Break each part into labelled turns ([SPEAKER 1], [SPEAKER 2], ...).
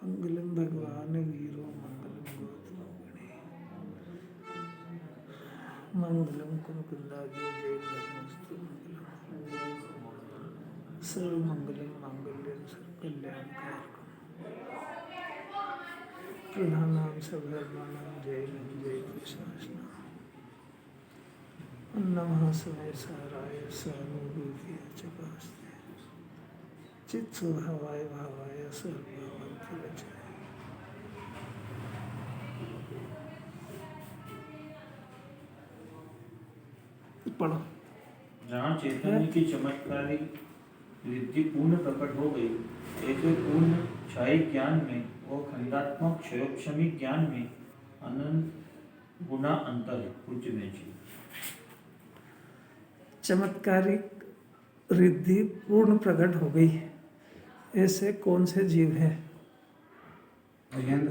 [SPEAKER 1] मंगलम भगवान वीरो मंगलम गौतम गणे मंगलम कुमुकुंदाग्यो जय धर्मस्तु मंगलम सर्व मंगलम मांगल्यम सर्वकल्याणकारकम प्रधानां सर्वधर्माणां जय कृष्णाष्टम नमः समय साराय सहानुभूति चकास्ते चित्सु हवाय भावाय सर्वभक्ति रचाय पढ़ो।
[SPEAKER 2] जहाँ चैतन्य की चमत्कारी रिद्धि पूर्ण प्रकट हो गई, ऐसे पूर्ण क्षय ज्ञान में और खंडात्मक क्षयोक्षमी ज्ञान में अनंत गुना अंतर है। पूज्य में जी
[SPEAKER 1] चमत्कारिक रिद्धि पूर्ण प्रकट हो गई, ऐसे कौन से जीव हैं? अरहंत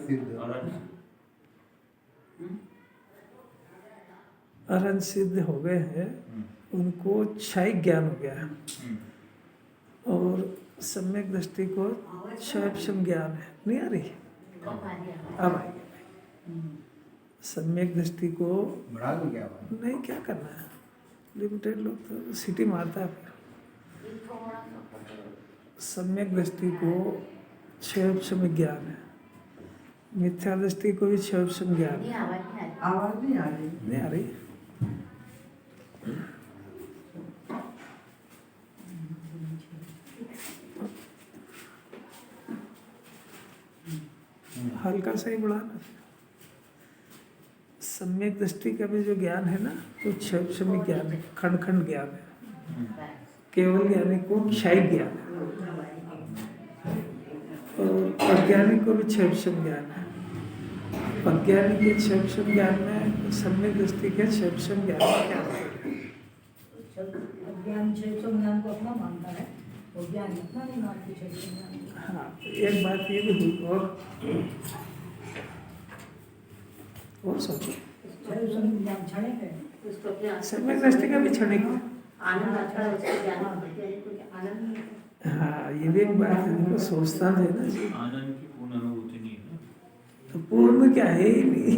[SPEAKER 1] सिद्ध हो गए हैं, उनको क्षय ज्ञान हो गया है और सम्यक दृष्टि को क्षयक्षम ज्ञान है। नहीं आ रही? अब आएगी। सम्यक दृष्टि को नहीं, क्या करना है, लिमिटेड लोग तो सीटी मारता है। फिर सम्यक दृष्टि को क्षयक्षम ज्ञान है, मिथ्या दृष्टि को भी क्षयक्षम ज्ञान है।
[SPEAKER 3] आवाज नहीं आ रही।
[SPEAKER 1] नहीं आ रही? हल्का सा ही बढ़ाना। सम्यक दृष्टि का भी जो ज्ञान है ना, वो क्षयक्षमी ज्ञान है, खंड खंड ज्ञान है। केवल ज्ञानी को क्षय ज्ञान है और अज्ञानी को भी क्षयक्षम ज्ञान है। अज्ञानी के क्षयक्षम ज्ञान में सम्यक दृष्टि के क्षयक्षम ज्ञान में क्या है?
[SPEAKER 3] अज्ञान क्षयक्षम ज्ञान को अपना मानता है, वो ज्ञान अपना नहीं मानती क्षयक्षम ज्ञान।
[SPEAKER 1] हाँ, एक बात ये भी हुई और सोचो,
[SPEAKER 3] क्षयक्षम ज्ञान क्षणिक है,
[SPEAKER 1] सम्यक दृष्टि का भी क्षणिक है। हाँ, ये भी एक बात है, देखो सोचता है ना जी,
[SPEAKER 2] आनंद की पूर्ण अनुभूति नहीं है।
[SPEAKER 1] तो पूर्ण क्या है ही नहीं।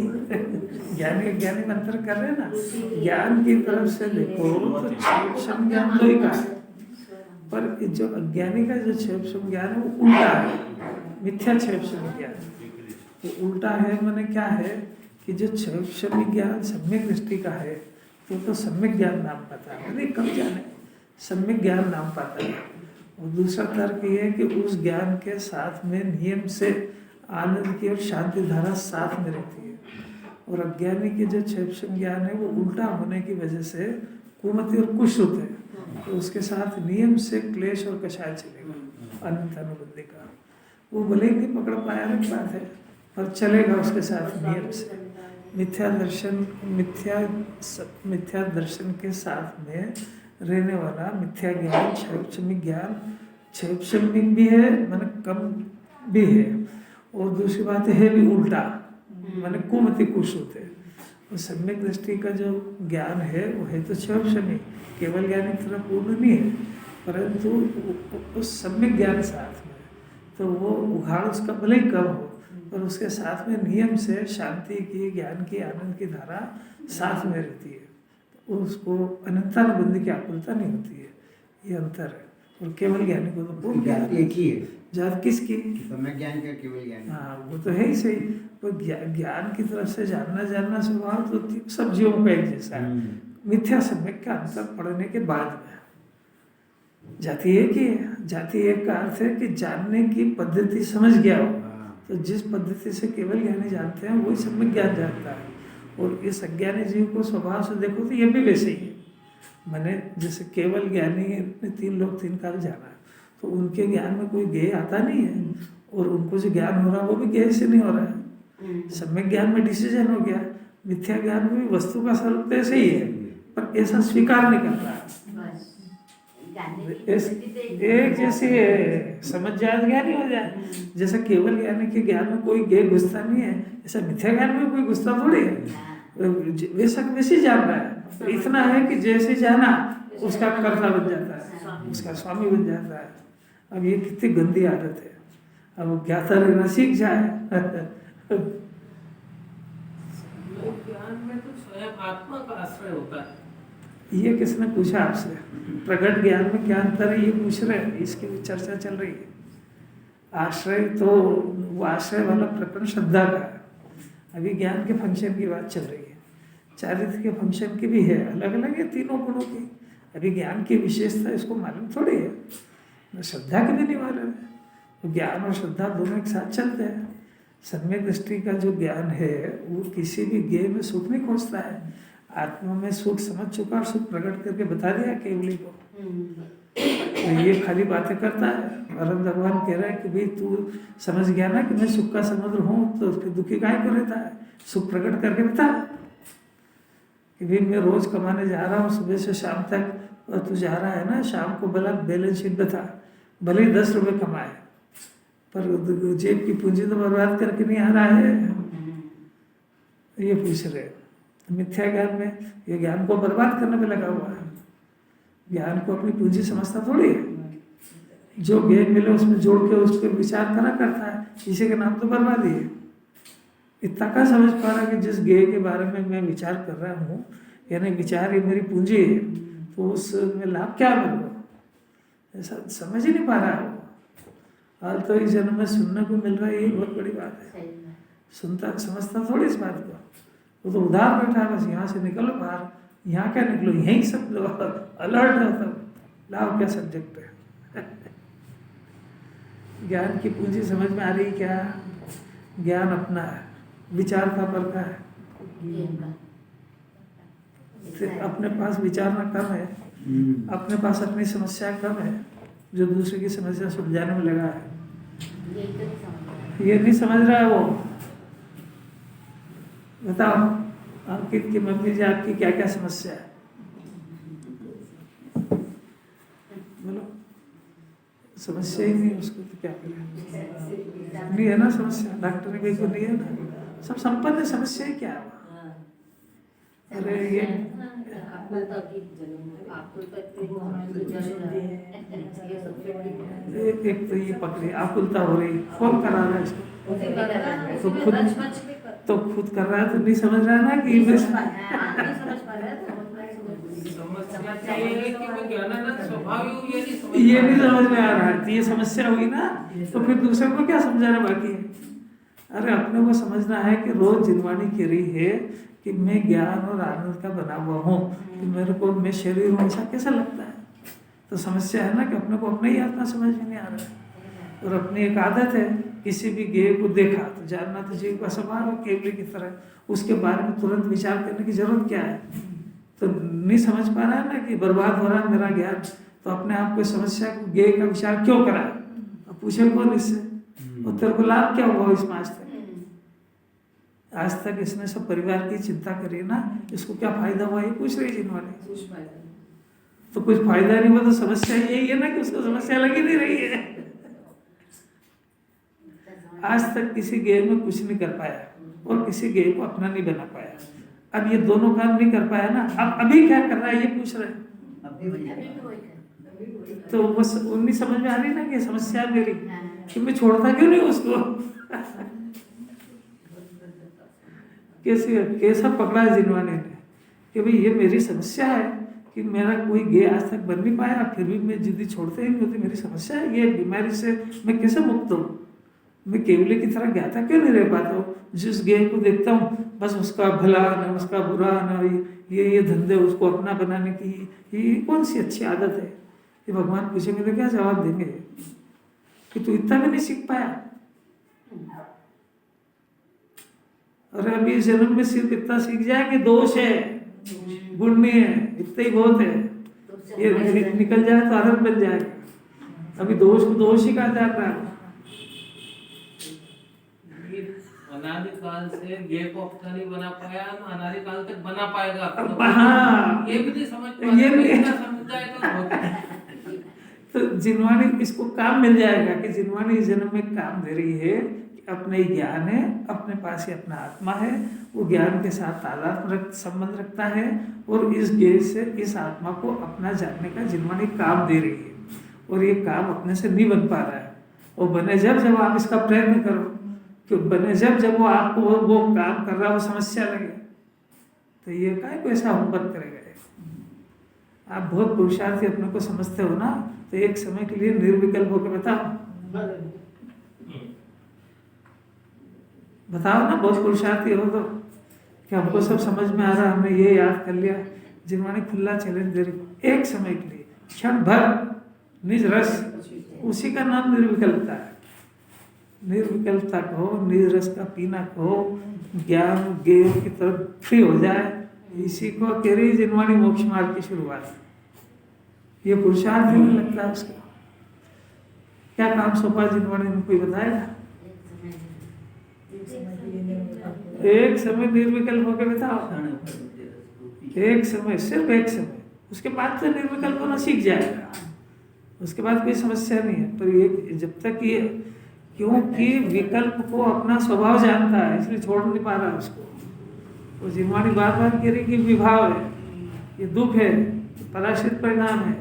[SPEAKER 1] ज्ञानी ज्ञानी मंत्र कर रहे हैं ना, ज्ञान की तरफ से देखो तो क्षयक्षम ज्ञान तो ही का है, पर जो अज्ञानी का जो क्षयक्षम ज्ञान है वो उल्टा है, मिथ्या क्षयक्षम ज्ञान। तो उल्टा है माने क्या है कि जो क्षयक्षमी ज्ञान सम्यक दृष्टि का है तो सम्यक ज्ञान नाम पाता है, नहीं कम जाने सम्यक ज्ञान नाम पाता है। और दूसरा तर्क ये है कि उस ज्ञान के साथ में नियम से आनंद की और शांति धारा साथ में रहती है, और अज्ञानी के जो क्षयक्षम ज्ञान है वो उल्टा होने की वजह से कुमति और कुश होते हैं, तो उसके साथ नियम से क्लेश और कषाय चलेगा अनंत अनुबंधी का। वो भले ही नहीं पकड़ पाया अलग बात है, पर चलेगा उसके साथ नियम से। मिथ्या दर्शन के साथ में रहने वाला मिथ्या ज्ञान क्षयक्षमी भी है, माने कम भी है, और दूसरी बात है भी उल्टा, माने कुमति कुश होते हैं। और सम्यक दृष्टि का जो ज्ञान है वो है तो क्षयक्षमी, केवल ज्ञान की तरह पूर्ण नहीं है, परंतु उस सम्यक ज्ञान साथ में तो वो उघाड़ उसका भले ही कम हो, पर उसके साथ में नियम से शांति की, ज्ञान की, आनंद की धारा साथ में रहती है, तो उसको अनंतानुबंधी की आकुलता नहीं होती है। ये अंतर है। और केवल ज्ञानी को तो पूर्ण ज्ञान
[SPEAKER 4] एक ही है।
[SPEAKER 1] जात किसकी?
[SPEAKER 4] सम्यक ज्ञान का केवल ज्ञान।
[SPEAKER 1] हाँ, वो तो है ही सही, पर ज्ञान की तरफ से जानना स्वभाव तो सब जीवों का एक जैसा है। मिथ्या सम्यक का अंतर पढ़ने के बाद में जाति एक ही है। जाति एक का अर्थ है कि जानने की पद्धति समझ गया हो, तो जिस पद्धति से केवल ज्ञानी जानते हैं वही सम्यक ज्ञान जानता है। और इस अज्ञानी जीव को स्वभाव से देखो तो ये भी वैसे ही है। मैंने जैसे केवल ज्ञानी ने 3 लोग 3 काल जाना, तो उनके ज्ञान में कोई गेय आता नहीं है, और उनको जो ज्ञान हो रहा है वो भी गेय से नहीं हो रहा है। सम्यक ज्ञान में डिसीजन हो गया, मिथ्या ज्ञान में भी वस्तु का स्वरूप ऐसे ही है, पर ऐसा स्वीकार नहीं करता। एक जैसे समझ जाए ज्ञानी हो जाए। जैसा केवल ज्ञानी के ज्ञान में कोई गेय घुसता नहीं है, ऐसा मिथ्या ज्ञान में कोई घुसता थोड़ी है। वैसा वैसे जान रहा है, इतना है कि जैसे जाना उसका कर्ता बन जाता है, उसका स्वामी बन जाता है। अब ये कितनी गंदी आदत है। अब वो ज्ञाता रहना सीख जाए।
[SPEAKER 5] ज्ञान में तो स्वयं आत्मा का आश्रय होता है।
[SPEAKER 1] ये किसने पूछा आपसे? प्रकट ज्ञान में क्या अंतर है ये पूछ रहे हैं, इसकी भी चर्चा चल रही है। आश्रय तो वो आश्रय वाला प्रकरण श्रद्धा का है, अभी ज्ञान के फंक्शन की बात चल रही है। चारित्र के फंक्शन की भी है, अलग अलग है तीनों गुणों की। अभी ज्ञान की विशेषता इसको मालूम थोड़ी है, श्रद्धा की भी नहीं मालूम है। तो ज्ञान और श्रद्धा दोनों एक साथ चलते हैं। सम्यक दृष्टि का जो ज्ञान है वो किसी भी ज्ञेय में सुख नहीं खोजता है। आत्मा में सुख समझ चुका और सुख प्रकट करके बता दिया केवली को, तो ये खाली बातें करता है। वरुण भगवान कह रहा है कि भाई तू समझ गया ना कि मैं सुख का समुद्र हूँ, तो फिर दुखी काहे को रहता है? सुख प्रकट करके बता कि भाई मैं रोज कमाने जा रहा हूँ सुबह से शाम तक, और तू जा रहा है ना शाम को भला बैलेंस शीट बता, भले ही 10 रुपये कमाए पर जेब की पूंजी तो बर्बाद करके नहीं आ रहा है। ये पूछ रहे मिथ्या ज्ञान में, ये ज्ञान को बर्बाद करने में लगा हुआ है। ज्ञान को अपनी पूंजी समझता थोड़ी है, जो ज्ञान मिले उसमें जोड़ के उस पर विचार करा करता है, इसी के नाम तो बर्बादी है। इतना का समझ पा रहा कि जिस ज्ञेय के बारे में मैं विचार कर रहा हूँ, यानी विचार ही मेरी पूंजी है, तो उसमें लाभ क्या मेरे को, ऐसा समझ ही नहीं पा रहा है। हाल तो इस जन्म में सुनने को मिल रहा है, ये बहुत बड़ी बात है। सुनता समझता थोड़ी इस बात को, वो तो उधार बैठा है, बस यहाँ से निकलो बाहर, यहाँ क्या निकलो, यहीं सब अलर्ट है, तब लाभ क्या सब्जेक्ट है। ज्ञान की पूंजी समझ में आ रही क्या? ज्ञान अपना है, विचार का पर का है, अपने पास विचारना कम है, अपने पास अपनी समस्या कम है, जो दूसरे की समस्या सुलझाने में लगा है। ये नहीं समझ रहा है वो। बताओ अंकित की मम्मी जी आपकी क्या क्या समस्या है? बोलो। समस्या ही नहीं उसको तो क्या करें? नहीं है ना समस्या, डॉक्टर ने कही को नहीं है ना, सब संपन्न है, समस्या ही क्या है? अरे ये एक तो ये पकड़ी आकुलता हो रही, फोन करा रहा है इसको, तो खुद कर रहा है तो नहीं समझ रहा है ना कि ये नहीं समझ में आ रहा है, तो ये समस्या हुई ना, तो फिर दूसरे को क्या समझाना बाकी है? अरे अपने को समझना है कि रोज जिनवाणी कह रही है कि मैं ज्ञान और आनंद का बना हुआ हूँ, कि मेरे को मैं शरीर हूँ, ऐसा कैसा लगता है? तो समस्या है ना कि अपने को अपना ही आत्मा समझ में नहीं आ रहा है। और अपनी एक आदत है, किसी भी ज्ञेय को देखा तो जानना तो जीव का स्वभाव है केवली की तरह, उसके बारे में तुरंत विचार करने की जरूरत क्या है? तो नहीं समझ पा रहा है ना कि बर्बाद हो रहा है मेरा ज्ञान, तो अपने आप को समस्या को ज्ञेय का विचार क्यों करा? अब पूछे कौन इससे, और तेरे को लाभ क्या हुआ इसमें आज तक? आज तक इसने सब परिवार की चिंता करी ना, इसको क्या फायदा हुआ ये पूछ रही जिन्होंने। तो कुछ फायदा नहीं हुआ तो समस्या यही है ना कि उसको समस्या लगी नहीं रही है। आज तक किसी ज्ञेय में कुछ नहीं कर पाया और किसी ज्ञेय को अपना नहीं बना पाया। अब ये दोनों काम नहीं कर पाया ना, अब अभी क्या कर रहा है ये पूछ रहे हैं। तो बस उन्हीं समझ में आ रही ना कि समस्या मेरी, कि मैं छोड़ता क्यों नहीं उसको। कैसे कैसा पकड़ा है जिनवाने ने कि भाई ये मेरी समस्या है कि मेरा कोई ज्ञेय आज तक बन नहीं पाया, फिर भी मैं जिद्दी छोड़ते ही नहीं होती, मेरी समस्या है, ये बीमारी से मैं कैसे मुक्त हूँ? मैं केवली की तरह ज्ञाता क्यों नहीं रह पाता हूँ? जिस ज्ञेय को देखता हूँ बस उसका भला न उसका बुरा न ये धंधे उसको अपना बनाने की, ये कौन सी अच्छी आदत है? ये भगवान पूछेंगे तो क्या जवाब देंगे कि तू इतना भी नहीं सीख पाया? अरे अभी इस जन्म में सिर्फ इतना सीख जाए कि दोष है, गुण नहीं है, इतना ही बहुत है। ये निकल जाए तो आदत बन जाएगा। अभी दोष को दोष ही कहा जा रहा है।
[SPEAKER 5] अनादिकाल से ज्ञेय को अपना नहीं बना पाया, अनादिकाल तक बना पाएगा।
[SPEAKER 1] हाँ,
[SPEAKER 5] ये भी नहीं समझ पाया,
[SPEAKER 1] ये नहीं
[SPEAKER 5] समझ जाए तो बहुत।
[SPEAKER 1] तो जिनवाणी इसको काम मिल जाएगा कि जिनवाणी इस जन्म में काम दे रही है, अपने ही ज्ञान है, अपने पास ही अपना आत्मा है, वो ज्ञान के साथ तादात्म्य संबंध रखता है और इस ज्ञेय से इस आत्मा को अपना जानने का जिनवाणी काम दे रही है और ये काम अपने से नहीं बन पा रहा है। वो बने जब आप इसका प्रयत्न करो, क्यों बने जब वो आपको वो काम कर रहा है, वो समस्या लगे, तो ये काय को ऐसा होमवर्क करेगा। आप बहुत पुरुषार्थी अपने को समझते हो ना, तो एक समय के लिए निर्विकल्प होकर बताओ ना, बहुत पुरुषार्थी हो तो कि हमको सब समझ में आ रहा, हमने ये याद कर लिया। जिन्होंने खुला चैलेंज दे रही, एक समय के लिए क्षण भर निज रस, उसी का नाम निर्विकल्पता है। निर्विकल्पता कहो, निज रस का पीना कहो, ज्ञान ज्ञेय की तरफ फ्री हो जाए, इसी को कह रही जिनवाणी मोक्ष मार्ग की शुरुआत। ये पुरुषार्थ ही नहीं लगता उसका। क्या काम सौंपा जिनवाणी ने, कोई बताएगा? एक समय निर्विकल्प होकर बताओ, एक समय, सिर्फ एक समय, उसके बाद तो निर्विकल्प होना सीख जाएगा, उसके बाद कोई समस्या नहीं है। पर ये जब तक ये, क्योंकि विकल्प को अपना स्वभाव जानता है, इसलिए छोड़ नहीं पा रहा उसको। वो जिनवाणी बार बार कह रही कि विभाव है, ये दुख है, पराश्रित परिणाम है।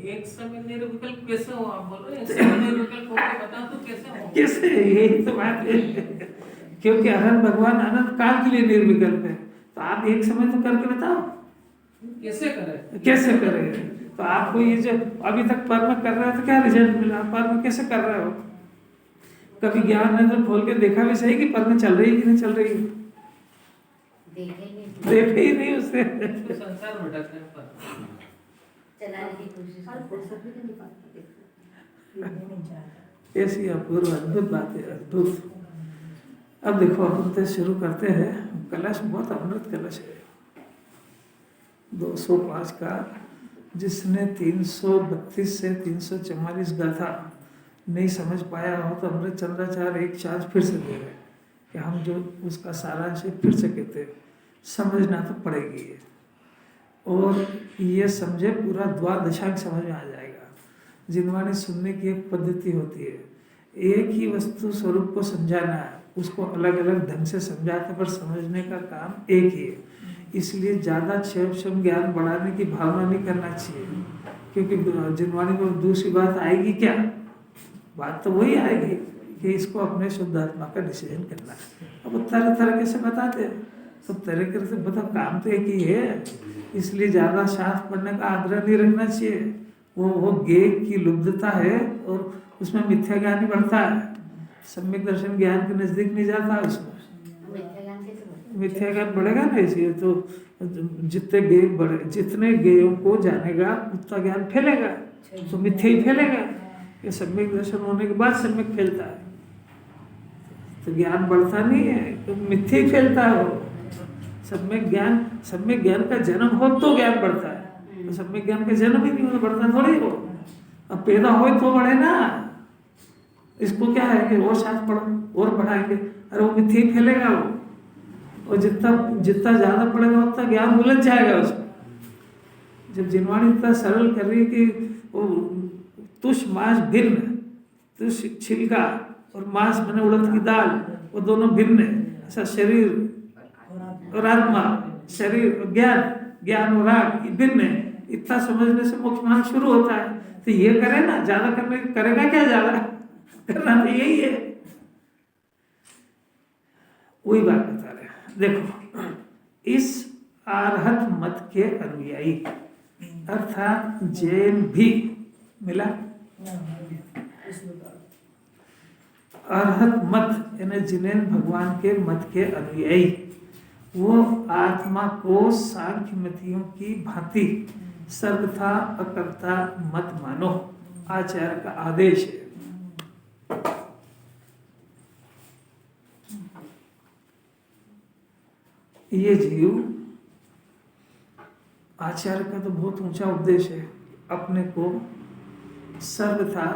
[SPEAKER 5] एक समय निर्विकल्प कैसे हो? आप बोल रहे हैं एक समय निर्विकल्प होकर बता तो कैसे हो?
[SPEAKER 1] कैसे? यही तो बात है, क्योंकि अनंत भगवान अनंत काल के लिए निर्विकल्प है। तो आप एक समय तो करके बताओ
[SPEAKER 5] कैसे करें?
[SPEAKER 1] कैसे करें? तो आपको ये जो अभी तक पर्व कर रहे हो तो क्या रिजल्ट मिला? पर्व कैसे कर रहे हो? कभी ज्ञान नेत्र खोल के देखा भी सही कि पर्व चल रही है कि नहीं चल रही है? देखे ही नहीं उससे।
[SPEAKER 5] तो संसार भटक रहे पर
[SPEAKER 3] चलाने की कोशिश
[SPEAKER 1] ऐसी अपूर्व अद्भुत बात है, अद्भुत। अब देखो, अपन तो शुरू करते हैं। कलश बहुत अमृत कलश है, 205 का, जिसने 332 से 344 गाथा नहीं समझ पाया हो तो अमृत चंद्राचार्य एक चार्ज फिर से दे रहे कि हम जो उसका सारांश फिर से कहते हैं, समझना तो पड़ेगी ये, और ये समझे पूरा द्वादशांक समझ में आ जाएगा। जिनवाणी सुनने की एक पद्धति होती है, एक ही वस्तु स्वरूप को समझाना है, उसको अलग अलग ढंग से समझाते पर समझने का काम एक ही है। इसलिए ज़्यादा क्षम ज्ञान बढ़ाने की भावना नहीं करना चाहिए, क्योंकि जिनवाणी में दूसरी बात आएगी क्या? बात तो वही आएगी कि इसको अपने शुद्ध आत्मा का डिसीजन करना है। अब तरह तरह से बताते हैं, सब तरह से बता, काम तो एक ही है। इसलिए ज़्यादा शास्त्र पढ़ने का आग्रह नहीं रखना चाहिए। वो ज्ञेय की लुब्धता है और उसमें मिथ्या ज्ञान ही बढ़ता है, सम्यक दर्शन ज्ञान के नज़दीक नहीं जाता है उसमें। मिथ्या ज्ञान बढ़ेगा ना, इसलिए तो जितने ज्ञेय बढ़े, जितने ज्ञेयों को जानेगा उतना ज्ञान फैलेगा, तो मिथ्या ही फैलेगा। ये सम्यक दर्शन होने के बाद सम्यक फैलता है, तो ज्ञान बढ़ता नहीं है, तो मिथ्या ही फैलता है। वो सम्यक ज्ञान का जन्म हो तो ज्ञान बढ़ता है, तो सम्यक ज्ञान का जन्म ही नहीं हो तो बढ़ता थोड़ी हो। अब पैदा हो तो बढ़े ना, इसको क्या है कि और शास्त्र पढ़ो और बढ़ाएंगे, अरे वो मिथ्या ही फैलेगा वो, और जितना ज़्यादा पड़ेगा उतना ज्ञान उलझ जाएगा उसमें। जब जिनवाणी इतना सरल कर रही है कि वो तुष मांस भिन्न, तुष छिलका और मांस मैंने उड़द की दाल, वो दोनों भिन्न है। ऐसा शरीर और आत्मा, शरीर और ज्ञान और राग भिन्न है। इतना समझने से मोक्ष मार्ग शुरू होता है। तो ये करे ना, ज्यादा करने करेगा क्या? ज्यादा करना तो यही है। वही बात बता रहे हैं। देखो, इस आरहत मत के अनुयायी अर्थात जैन भी मिला, अरहत मत यानी जिनेन भगवान के मत के अनुयायी, वो आत्मा को सांख्य मतियों की भांति सर्वथा अकर्ता मत मानो, आचार्य का आदेश है। ये जीव, आचार्य का तो बहुत ऊंचा उपदेश है, अपने को सर्वथा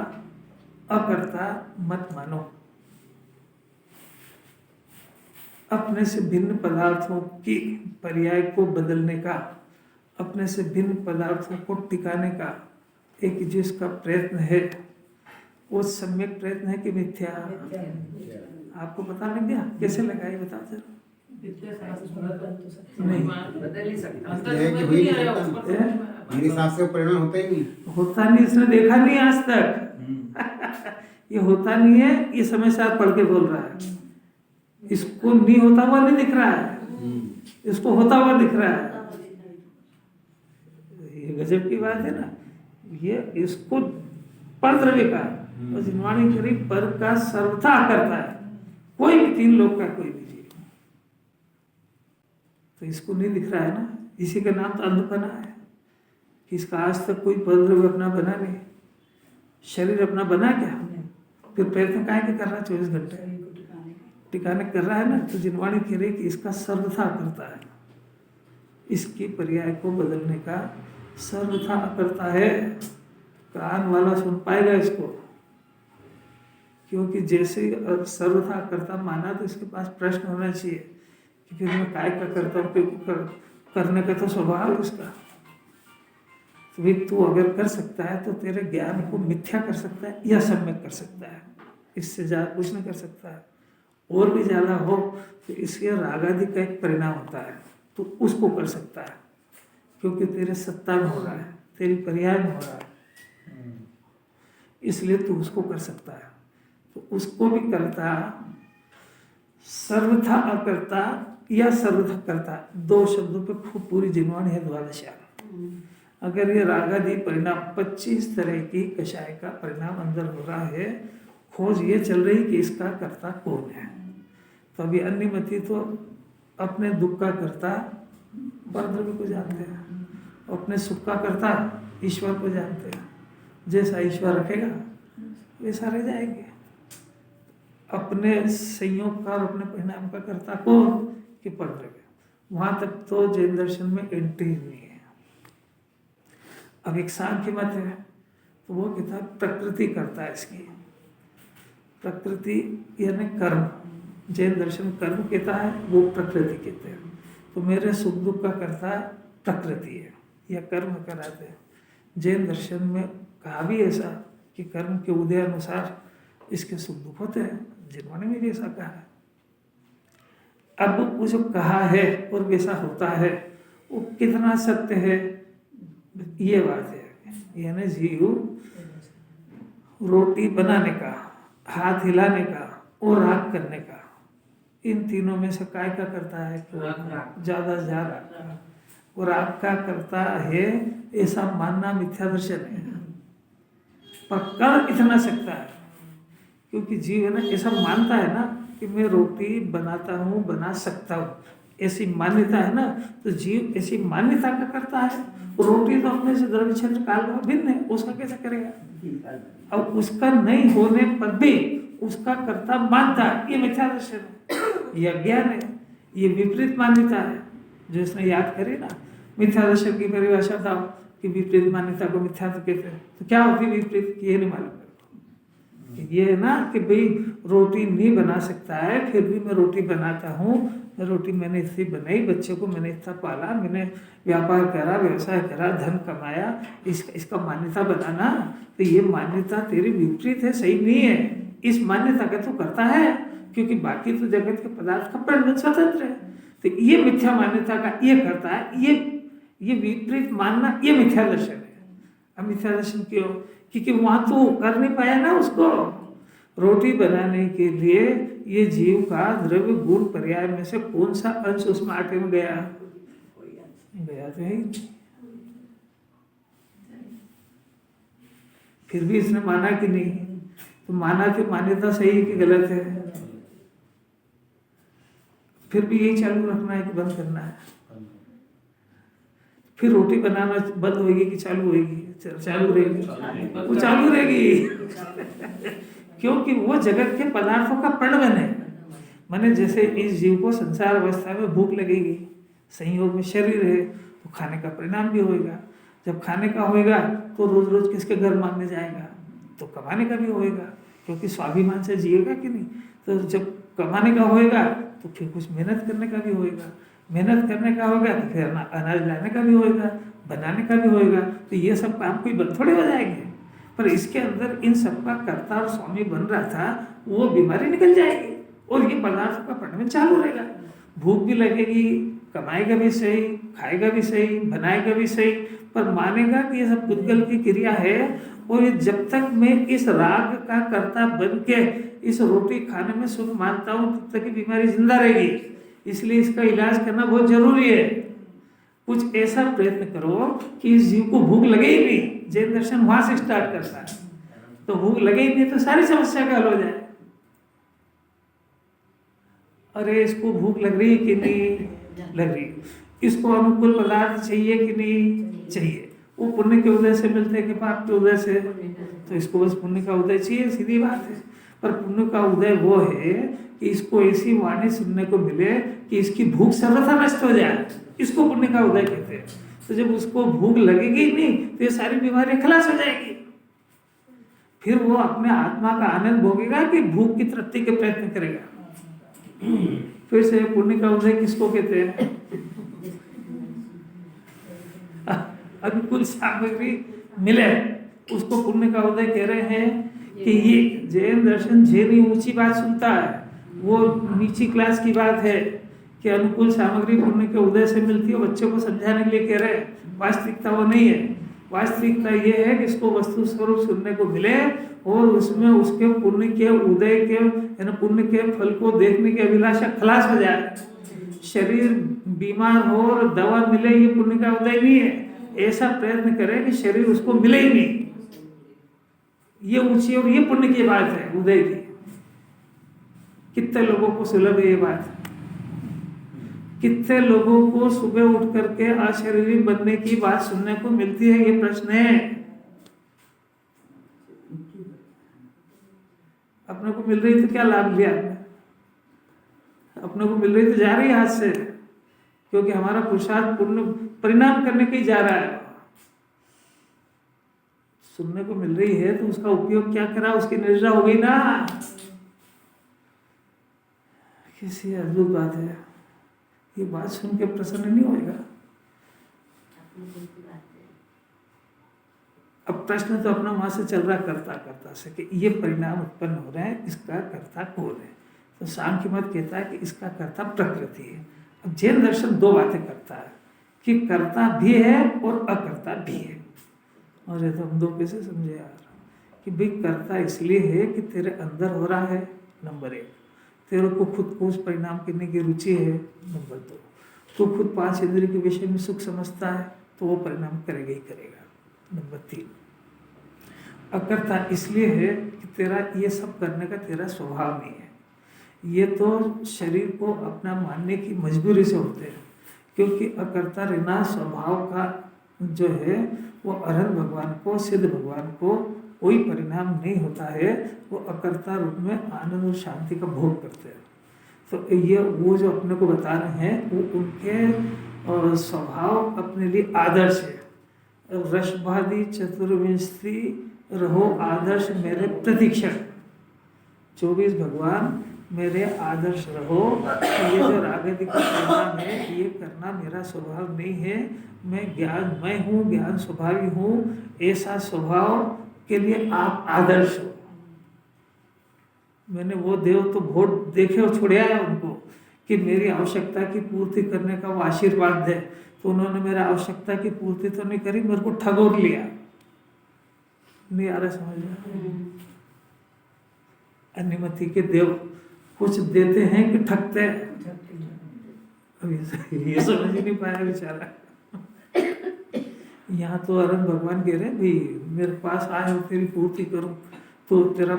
[SPEAKER 1] अकर्ता मत मानो, अपने से भिन्न पदार्थों की पर्याय को बदलने का, अपने से भिन्न पदार्थों को टिकाने का एक जिसका प्रयत्न है, वो सम्यक प्रयत्न है कि मिथ्या? आपको पता लग गया? कैसे लगा ये बता दो। नहीं
[SPEAKER 5] बदल ही सकता,
[SPEAKER 4] मेरे हिसाब से परिणाम होता ही नहीं,
[SPEAKER 1] होता नहीं, इसने देखा नहीं आज तक। ये होता नहीं है, ये समय से आप पढ़ के बोल रहा है। इसको नहीं होता हुआ नहीं दिख रहा है, इसको होता हुआ दिख रहा है। ये गजब की बात है ना। ये इसको पर द्रव्य का और जिनवाणी करी पर का सर्वथा करता है, कोई भी तीन लोग का कोई भी जीव। तो इसको नहीं दिख रहा है ना, इसी का नाम तो अंधपना है कि इसका आज तक कोई पर द्रव्य अपना बना नहीं, शरीर अपना बना क्या, फिर प्रयत्न काहे के कर रहा है 24 घंटे टिकाने कर रहा है ना। तो जिनवाणी कह रही कि इसका सर्वथा करता है, इसकी पर्याय को बदलने का सर्वथा करता है। कान वाला सुन पाएगा इसको, क्योंकि जैसे सर्वथा करता माना तो इसके पास प्रश्न होना चाहिए कि फिर मैं काय का करता हूँ, करने का तो स्वभाव है उसका। तो भाई तू अगर कर सकता है तो तेरे ज्ञान को मिथ्या कर सकता है या सम्यक कर सकता है, इससे ज़्यादा कुछ नहीं कर सकता है। और भी ज़्यादा हो तो इसके राग आदि का एक परिणाम होता है, तो उसको कर सकता है, क्योंकि तेरे सत्ता में हो रहा है, तेरी पर्याय में हो रहा है, इसलिए तू उसको कर सकता है। तो उसको भी करता, सर्वथा अकर्ता या सर्वथा करता, दो शब्दों पे खूब पूरी जिनवाणी है द्वादशा। अगर ये रागादि परिणाम 25 तरह की कषाय का परिणाम अंदर हो रहा है, खोज ये चल रही कि इसका कर्ता कौन है। तो अभी अन्यमति तो अपने दुख का कर्ता परद्रव्य को जानते हैं, अपने सुख का कर्ता ईश्वर को जानते हैं। जैसा ईश्वर रखेगा वैसा रह जाएंगे। अपने संयोग का और अपने परिणाम का कर्ता कौन कि परद्रव्य। वहां तक तो जैन दर्शन में एंट्री नहीं है। अब एक सांख्य मत है तो वो कहता है प्रकृति करता है इसकी, प्रकृति यानी कर्म। जैन दर्शन कर्म कहता है, वो प्रकृति कहते हैं। तो मेरे सुख दुख का कर्ता प्रकृति है या कर्म कराते हैं। जैन दर्शन में कहा भी ऐसा कि कर्म के उदय अनुसार इसके सुख दुख होते हैं, जिन्होंने भी ऐसा कहा है। अब वो जो कहा है और वैसा होता है वो कितना सत्य है, ये बात है। यानी जीव रोटी बनाने का, हाथ हिलाने का और राग करने का, इन तीनों में से काय का करता है ज्यादा से ज्यादा, और आपका करता है ऐसा मानना मिथ्या दर्शन है। पक्का इतना सकता है, क्योंकि जीव है ना ऐसा मानता है ना कि मैं रोटी बनाता हूँ, बना सकता हूँ, ऐसी मान्यता है ना। तो जीव ऐसी मान्यता का करता है। रोटी तो अपने से द्रव्य क्षेत्र काल में भिन्न है, उसका कैसे करेगा। अब उसका नहीं होने पर भी उसका कर्ता मानता है, ये मिथ्या दर्शन है, यह ज्ञान है, ये विपरीत मान्यता है। जो इसने याद करे ना, मिथ्या दर्शन की परिभाषा था कि विपरीत मान्यता को मिथ्या तो कहते हैं। तो क्या होती है विपरीत, ये नहीं मालूम। ये है ना कि भाई रोटी नहीं बना सकता है, फिर भी मैं रोटी बनाता हूँ। रोटी मैंने इतनी बनाई, बच्चे को मैंने इतना पाला, मैंने व्यापार करा, व्यवसाय करा, धन कमाया, इसका मान्यता बनाना। तो ये मान्यता तेरी विपरीत है, सही नहीं है। इस मान्यता का तो करता है, क्योंकि बाकी तो जगत के पदार्थ का परिणाम स्वतंत्र है। तो ये मिथ्या मान्यता का ये करता है, ये विपरीत मानना, ये मिथ्या दर्शन है। अब मिथ्या दर्शन क्यों, क्योंकि वहां तो कर नहीं पाया ना उसको। रोटी बनाने के लिए ये जीव का द्रव्य गुण पर्याय में से कौन सा अंश उसमें आटे में गया तो है ही नहीं। फिर भी इसने माना कि नहीं, तो माना कि मान्यता सही है कि गलत है। फिर भी यही चालू रखना है कि बंद करना है। फिर रोटी बनाना बंद होगी कि चालू होगी, चालू रहेगी, वो चालू रहेगी। क्योंकि वो जगत के पदार्थों का प्रणवन है। माने जैसे इस जीव को संसार अवस्था में भूख लगेगी, संयोग में शरीर है, तो खाने का परिणाम भी होएगा। जब खाने का होएगा तो रोज रोज किसके घर मांगने जाएगा, तो कमाने का भी होएगा, क्योंकि स्वाभिमान से जिएगा कि नहीं। तो जब कमाने का होएगा तो फिर कुछ मेहनत करने का भी होएगा, मेहनत करने का होगा तो फिर अनाज लाने का भी होएगा, बनाने का भी होएगा। तो ये सब काम कोई बंद थोड़े हो जाएंगे। पर इसके अंदर इन सबका कर्ता और स्वामी बन रहा था, वो बीमारी निकल जाएगी और ये पदार्थों का परिणाम चालू रहेगा। भूख भी लगेगी, कमाएगा भी सही, खाएगा भी सही, बनाएगा भी सही, पर मानेगा कि ये सब पुद्गल की क्रिया है। और ये जब तक मैं इस राग का कर्ता बन के इस रोटी खाने में सुख मानता हूँ तब तक की बीमारी जिंदा रहेगी। इसलिए इसका इलाज करना बहुत जरूरी है। कुछ ऐसा प्रयत्न करो कि इस जीव को भूख लगे ही नहीं। जैन दर्शन वहां से स्टार्ट करता है। तो भूख लगे ही नहीं तो सारी समस्या का हल हो जाए। अरे इसको भूख लग रही है कि नहीं लग रही, इसको अनुकूल पदार्थ चाहिए कि नहीं चाहिए, वो पुण्य के उदय से मिलते हैं कि पाप के उदय से, तो इसको बस पुण्य का उदय चाहिए, सीधी बात है। पर पुण्य का उदय वो है कि इसको ऐसी वाणी सुनने को मिले कि इसकी भूख सर्वथा नष्ट हो जाए, इसको पुण्य का उदय कहते हैं। तो जब उसको भूख लगेगी नहीं तो ये सारी बीमारियां खलास हो जाएगी। फिर वो अपने आत्मा का आनंद भोगेगा कि भूख की तृप्ति के प्रयत्न करेगा। फिर से पुण्य का उदय किसको कहते हैं? अनुकूल सामग्री मिले उसको पुण्य का उदय कह रहे हैं। कि ये जैन दर्शन जैनी ऊंची बात सुनता है, वो नीची क्लास की बात है कि अनुकूल सामग्री पुण्य के उदय से मिलती है। बच्चों को समझाने के लिए कह रहे हैं, वास्तविकता वो नहीं है। वास्तविकता ये है कि इसको वस्तु स्वरूप सुनने को मिले और उसमें उसके पुण्य के उदय के यानी पुण्य के फल को देखने की अभिलाषा खलास हो जाए। शरीर बीमार हो और दवा मिले, ये पुण्य का उदय नहीं है। ऐसा प्रयत्न करे कि शरीर उसको मिले ही नहीं, ये ऊंची और ये पुण्य की बात है उदय की। कितने लोगों को सुलभ है ये बात? कितने लोगों को सुबह उठ करके अशरीरी बनने की बात सुनने को मिलती है? ये प्रश्न है। अपने को मिल रही तो क्या लाभ लिया आपने? अपने को मिल रही तो जा रही है हाथ से, क्योंकि हमारा पुरुषार्थ पूर्ण परिणाम करने के ही जा रहा है। सुनने को मिल रही है तो उसका उपयोग क्या करा, उसकी निर्जा हो गई ना। किसी अद्भुत बात है। ये बात सुन के प्रसन्न नहीं होएगा। अब प्रश्न तो अपना वहां से चल रहा करता से कि ये परिणाम उत्पन्न हो रहे हैं, इसका कर्ता कौन है? तो सांख्य मत कहता है कि इसका कर्ता प्रकृति है। अब जैन दर्शन दो बातें करता है कि कर्ता भी है और अकर्ता भी है। और ये तो हम दो कैसे समझे यार कि भाई कर्ता इसलिए है कि तेरे अंदर हो रहा है, नंबर एक। तेरे को खुद को उस परिणाम करने की रुचि है, नंबर दो। तो खुद पांच इंद्रिय के विषय में सुख समझता है तो वो परिणाम करेगा ही करेगा, नंबर तीन। अकर्ता इसलिए है कि तेरा ये सब करने का तेरा स्वभाव नहीं है। ये तो शरीर को अपना मानने की मजबूरी से होते हैं, क्योंकि अकर्ता रहना स्वभाव का जो है वो अरहत भगवान को, सिद्ध भगवान को कोई परिणाम नहीं होता है। वो अकर्ता रूप में आनंद और शांति का भोग करते हैं। तो ये वो जो अपने को बता रहे हैं वो उनके स्वभाव अपने लिए आदर्श है। रसभादी चतुर्विंशी रहो आदर्श मेरे प्रतीक्षक। 24 भगवान मेरे आदर्श रहो। ये जो रागादि का परिणाम है ये करना मेरा स्वभाव नहीं है। मैं ज्ञानमय हूँ, ज्ञान स्वभावी हूँ। ऐसा स्वभाव के लिए आप आदर्श हो। मैंने वो देव तो वोट देखे और छोड़ आया उनको कि मेरी आवश्यकता की पूर्ति करने का वो आशीर्वाद दे, तो उन्होंने मेरा आवश्यकता की पूर्ति तो नहीं करी, मेरे को ठगोर लिया। नहीं आ रहा समझ में? अनुमति के देव कुछ देते हैं कि ठगते हैं? अभी ये समझ ही नहीं पाया बेचारा। यहाँ तो अरहत भगवान कह रहे भाई मेरे पास आए हो तेरी पूर्ति करूं तो तेरा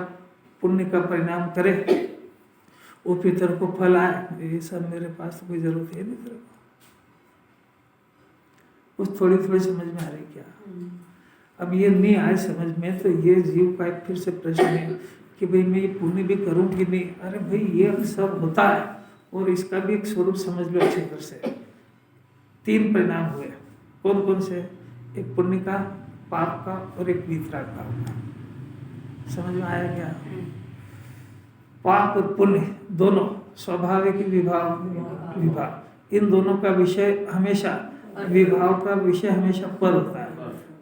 [SPEAKER 1] पुण्य का परिणाम करे, वो फिर तेरे को फल आए। ये सब मेरे पास तो कोई जरूरत है नहीं तेरे को। कुछ थोड़ी थोड़ी समझ में आ रही क्या? अब ये नहीं आए समझ में तो ये जीव का एक फिर से प्रश्न है कि भाई मैं ये पुण्य भी करूं कि नहीं। अरे भाई ये सब होता है और इसका भी एक स्वरूप समझ लो अच्छी तरह से। 3 परिणाम हुए, कौन कौन से? एक पुण्य का, पाप का और एक वीतराग भाव का। समझ में आया क्या? पाप और पुण्य दोनों स्वाभाविक विभाग, इन दोनों का विषय हमेशा, विभाव का विषय हमेशा पर होता है।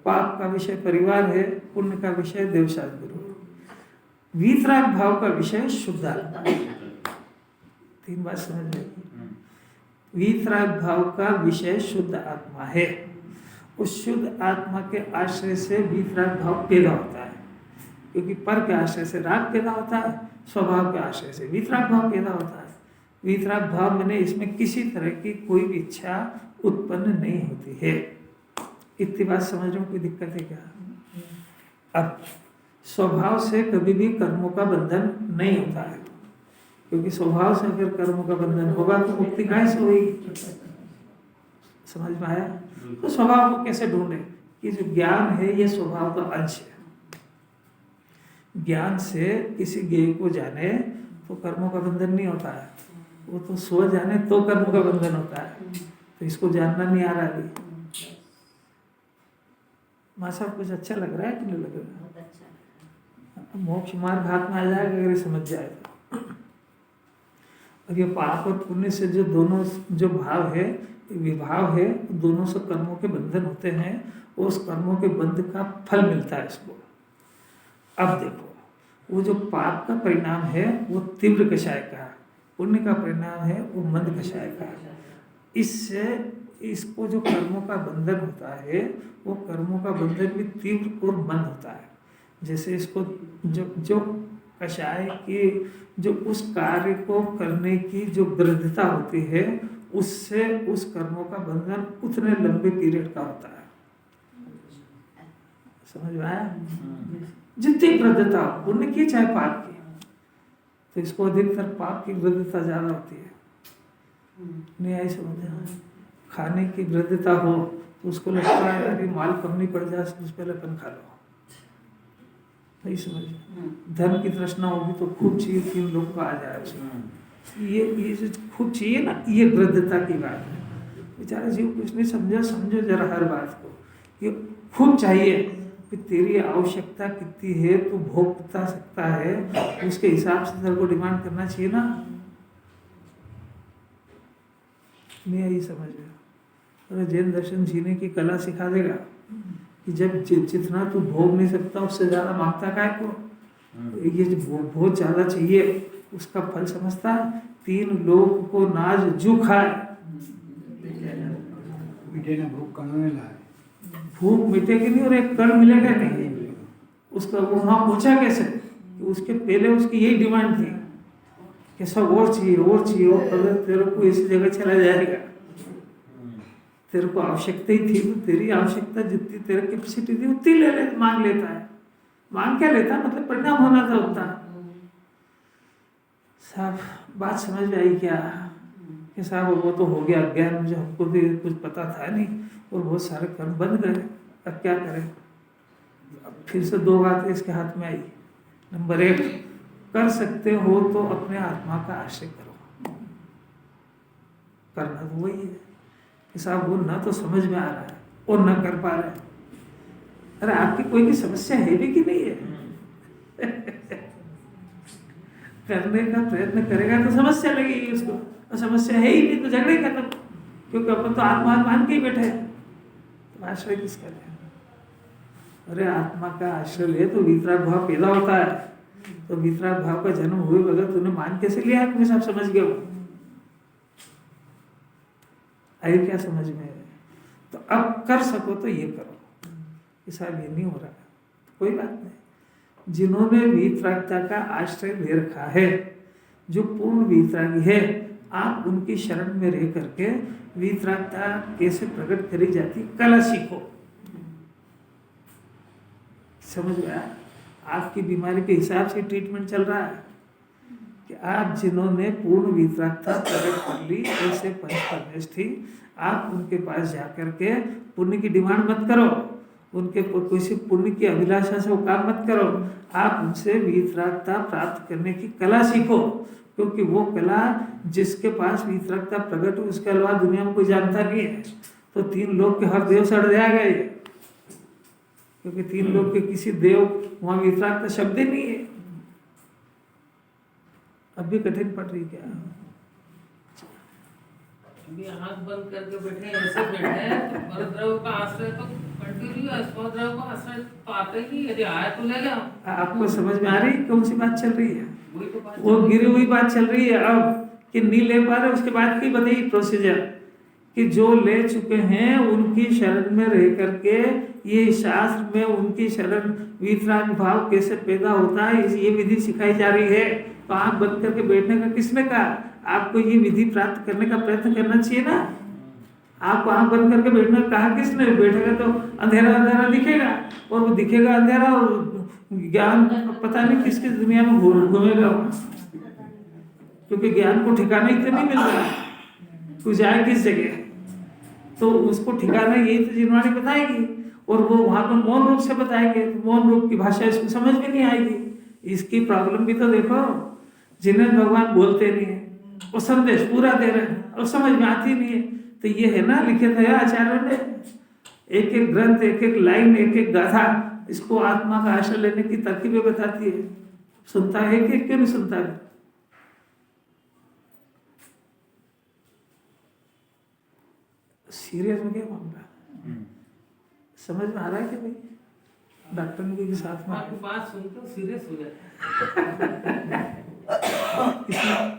[SPEAKER 1] पाप का विषय परिवार है, पुण्य का विषय देवशास्त्र गुरु, वीतराग भाव का विषय शुद्धात्मा। 3 बात समझ में? वीतराग भाव का विषय शुद्ध आत्मा है। उस शुद्ध आत्मा के आश्रय से वीतराग भाव पैदा होता है, क्योंकि पर के आश्रय से राग पैदा होता है, स्वभाव के आश्रय से वीतराग भाव पैदा होता है। वीतराग भाव मैंने इसमें किसी तरह की कोई भी इच्छा उत्पन्न नहीं होती है। इतनी बात समझ रहे हो, कोई दिक्कत है क्या? अब स्वभाव से कभी भी कर्मों का बंधन नहीं होता है, क्योंकि स्वभाव से अगर कर्मों का बंधन होगा तो मुक्ति कहाँ से होगी? समझ में आया? तो स्वभाव को कैसे ढूंढे कि जो ज्ञान है ये स्वभाव का अंश है। ज्ञान से किसी ज्ञेय को जाने तो कर्मों का बंधन नहीं होता है, वो तो स्व जाने तो कर्मों का बंधन होता है। तो इसको जानना नहीं आ रहा अभी। माँ साहब कुछ अच्छा लग रहा है कि नहीं लग रहा?
[SPEAKER 3] बहुत अच्छा।
[SPEAKER 1] मोक्ष मार्ग हाथ में आ जाएगा अगर ये समझ जाए तो। और ये पाप और पुण्य से जो दोनों जो भाव है, विभाव है, दोनों से कर्मों के बंधन होते हैं, उस कर्मों के बंध का फल मिलता है इसको। अब देखो, वो जो पाप का परिणाम है वो तीव्र कषाय का है, पुण्य का परिणाम है वो मंद कषाय का है। इससे इसको जो कर्मों का बंधन होता है वो कर्मों का बंधन भी तीव्र और मंद होता है। जैसे इसको जो कषाय के जो उस कार्य को करने की जो दृढ़ता होती है, उससे उस कर्मों का बंधन उतने लंबे पीरियड का होता है। समझ में आया? जितनी दृढ़ता पुण्य की चाहे पाप की, तो इसको अधिकतर पाप की दृढ़ता ज्यादा होती है। नहीं आई समझ? खाने की दृढ़ता हो तो उसको लगता है अरे माल कम नहीं पड़ जाए, उससे पहले अपन खा लो। नहीं समझ? धन की तृष्णा होगी तो खूब चाहिए, 3 लोग को आ जाए उसमें। ये जो खूब चाहिए ना, ये दृढ़ता की बात है। बेचारा जीव कुछ नहीं समझा, समझो जरा हर बात को। ये खूब चाहिए कि तेरी आवश्यकता कितनी है, तू भोग बता सकता है, उसके हिसाब से तेरे को डिमांड करना चाहिए ना। नहीं आई समझ में? अरे जैन दर्शन जीने की कला सिखा देगा कि जब जितना तू भोग नहीं सकता उससे ज्यादा मांगता काय को। ये जो बहुत ज्यादा चाहिए उसका फल समझता है। 3 लोग को नाज जू खाए, भूख मिटेगी नहीं और एक कण मिलेगा नहीं। उसका वहां पहुंचा कैसे? उसके पहले उसकी यही डिमांड थी कि सब और चाहिए और चाहिए, और अगर तेरे को इसी जगह चला जाएगा, तेरे को आवश्यकता ही थी तो तेरी आवश्यकता जितनी तेरे कैपेसिटी थी उतनी मांग लेता है। मांग क्या लेता? मतलब परिणाम होना था उतना। साहब बात समझ में आई क्या? कि साहब वो तो हो गया अज्ञान, मुझे हमको भी कुछ पता था नहीं और बहुत सारे कर्म बन गए, अब क्या करें? अब फिर से 2 बातें इसके हाथ में आई। नंबर 1, कर सकते हो तो अपने आत्मा का आश्रय करो। करना तो वही है कि साहब वो ना तो समझ में आ रहा है और ना कर पा रहा है। अरे आपकी कोई की समस्या है भी कि नहीं है? करने का प्रयत्न करेगा तो समस्या लगेगी उसको, और समस्या है ही नहीं तो झगड़े खत्म, क्योंकि अपन तो आत्मा मान के ही बैठे हैं। तो आश्रय किसका ले? अरे आत्मा का आश्रय ले तो वितराग भाव पैदा होता है। तो वितराग भाव का जन्म हुए बगैर तूने मान कैसे लिया है कि सब समझ गया हो? आई क्या समझ में? तो अब कर सको तो ये करो कि साहब ये नहीं हो रहा, कोई बात नहीं। जिन्होंने वीतरागता का आश्रय ले रखा है, जो पूर्ण वीतरागी है, आप उनकी शरण में रह करके वीतरागता कैसे प्रकट करी जाती कला सीखो। समझ में आया? आपकी बीमारी के हिसाब से ट्रीटमेंट चल रहा है कि आप जिन्होंने पूर्ण वीतरागता प्रकट कर ली, ऐसे पंच परमेश थी, आप उनके पास जाकर के पुण्य की डिमांड मत करो, उनके किसी पुण्य की अभिलाषा से वो काम मत करो। आप उनसे वीतरागता प्राप्त करने की कला सीखो, क्योंकि वो कला जिसके पास वीतरागता प्रकट हो उसके अलावा दुनिया में कोई जानता नहीं है। तो 3 लोग के हर देव सड़ जाएगा ये, क्योंकि 3 लोग के किसी देव वहां वीतरागता शब्द ही नहीं है। अब भी कठिन पड़ रही क्या?
[SPEAKER 5] अभी आँख बंद करके बैठे ऐसे बैठे हैं तो परद्रव्य का आश्रय तो कंटिन्यू है, स्वद्रव्य का आश्रय पाते ही यदि आया तो ले गया।
[SPEAKER 1] आपको समझ में आ रही कौन सी बात चल रही है?
[SPEAKER 5] वही तो बात
[SPEAKER 1] वो गिरी हुई बात चल रही है अब कि नहीं ले पा रहे, उसके बाद की बताइए प्रोसीजर कि जो ले चुके हैं उनकी शरण में रह करके ये शास्त्र में उनकी शरण वितराग भाव कैसे पैदा होता है ये विधि सिखाई जा रही है। तो आँख बंद करके बैठने का किसने कहा? आपको ये विधि प्राप्त करने का प्रयत्न करना चाहिए ना। आपको आँख बंद करके बैठने का कहा किसने? बैठेगा तो अंधेरा अंधेरा दिखेगा और वो दिखेगा अंधेरा और ज्ञान पता नहीं किस किस दुनिया में घूमेगा वहाँ, क्योंकि ज्ञान को ठिकाना ही तो नहीं मिल रहा, तू जाए किस जगह। तो उसको ठिकाना यही तो जिनवाणी बताएगी और वो वहाँ पर मौन रूप से बताएंगे, तो मौन रूप की भाषा इसको समझ में नहीं आएगी। इसकी प्रॉब्लम भी तो देखो, जिन्हें भगवान बोलते नहीं है वो संदेश पूरा दे रहे हैं और समझ में आती नहीं है। तो ये है ना लिखित है आचार्यों ने, एक एक ग्रंथ, एक एक लाइन, एक एक गाथा इसको आत्मा का आश्रय लेने की तरकीबें बताती है। सुनता है कि क्यों नहीं सुनता है? सीरियस हो गया मामला, समझ में आ रहा है कि भाई डॉक्टर ने के साथ में
[SPEAKER 5] आपकी बात सुनकर सीरियस हो जाता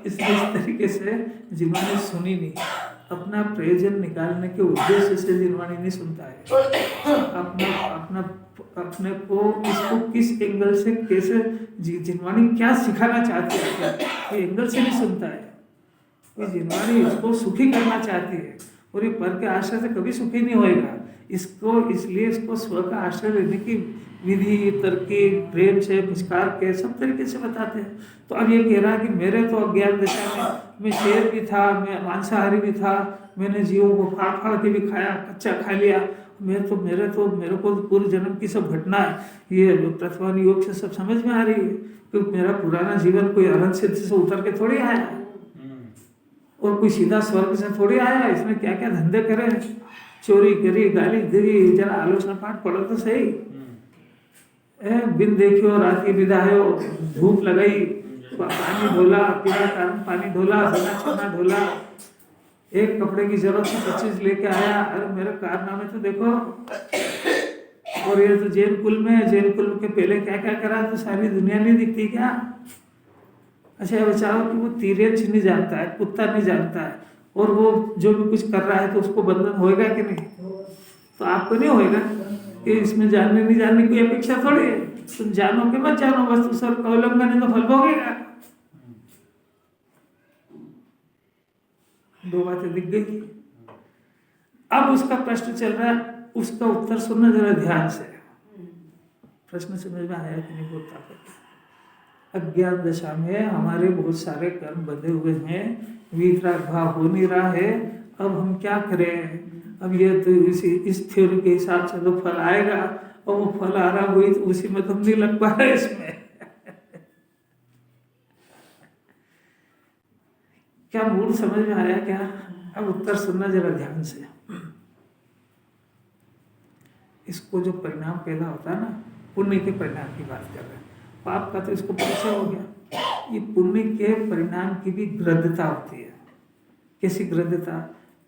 [SPEAKER 1] इसलिए इस तरीके से जिन्होंने सुनी नहीं, अपना प्रयोजन निकालने के उद्देश्य से जिन्होंने नहीं सुनता है, अपने को इसको किस एंगल से कैसे जिन्होंने क्या सिखाना चाहती है ये एंगल से नहीं सुनता है। ये जिन्होंने इसको सुखी करना चाहती है और ये पर के आश्रय से कभी सुखी नहीं होएगा। इसको इसलिए इसको स्व का आश्रय लेने की विधि, तरकीब, प्रेम से, पुरस्कार के सब तरीके से बताते हैं। तो अब ये कह रहा है कि मेरे तो अज्ञान दशा में मैं शेर भी था, मैं मांसाहारी भी था, मैंने जीवों को फाड़ फाड़ के भी खाया, कच्चा खा लिया, मेरे को पूर्व जन्म की सब घटना है ये तत्वान योग से सब समझ में आ रही है, क्योंकि मेरा पुराना जीवन कोई अनंत सिद्ध से उतर के थोड़ी आया और कोई सीधा स्वर्ग से थोड़ी आया। इसमें क्या क्या धंधे करे, चोरी करी, गाली दी, जरा आलोचना पाठ पढ़ो तो सही। बिन देखियो रात की विदायो, धूप लगाई, पानी ढोला, पीला कारण पानी ढोला, सोना छना ढोला, एक कपड़े की जरूरत थी 25 लेके आया। अरे मेरे कारनामे तो देखो। और ये तो जैन कुल में, जैन कुल के पहले क्या क्या करा तो सारी दुनिया नहीं दिखती क्या? अच्छा बचाओ कि वो तिर्यंश नहीं जानता है, कुत्ता नहीं जानता है, और वो जो भी कुछ कर रहा है तो उसको बंधन होएगा कि नहीं? तो आपको नहीं होएगा कि इसमें जानने नहीं जानने की अपेक्षा थोड़ी है। तुम जानो कि मत जानो, बस तुम सब अवलंबन है तो फल भोगेगा। दो बातें दिख गई। अब उसका प्रश्न चल रहा है, उसका उत्तर सुनना जरा ध्यान से। प्रश्न समझ में आया कि नहीं बोलता? अज्ञान दशा में हमारे बहुत सारे कर्म बंधे हुए हैं, वितराग भाव हो नहीं रहा है। अब हम क्या करें? अब ये तो इस थ्योरी के हिसाब से तो फल आएगा, और वो फल आ रहा वही तो उसी में तुम नहीं लग पा रहे इसमें। क्या मूल समझ में आया क्या? अब उत्तर सुनना जरा ध्यान से। इसको जो परिणाम पैदा होता है ना, पुण्य के परिणाम की बात कर रहे हैं, पाप का तो इसको परिचय हो गया। ये पुण्य के परिणाम की भी गृद्धता होती है। कैसी गृद्धता?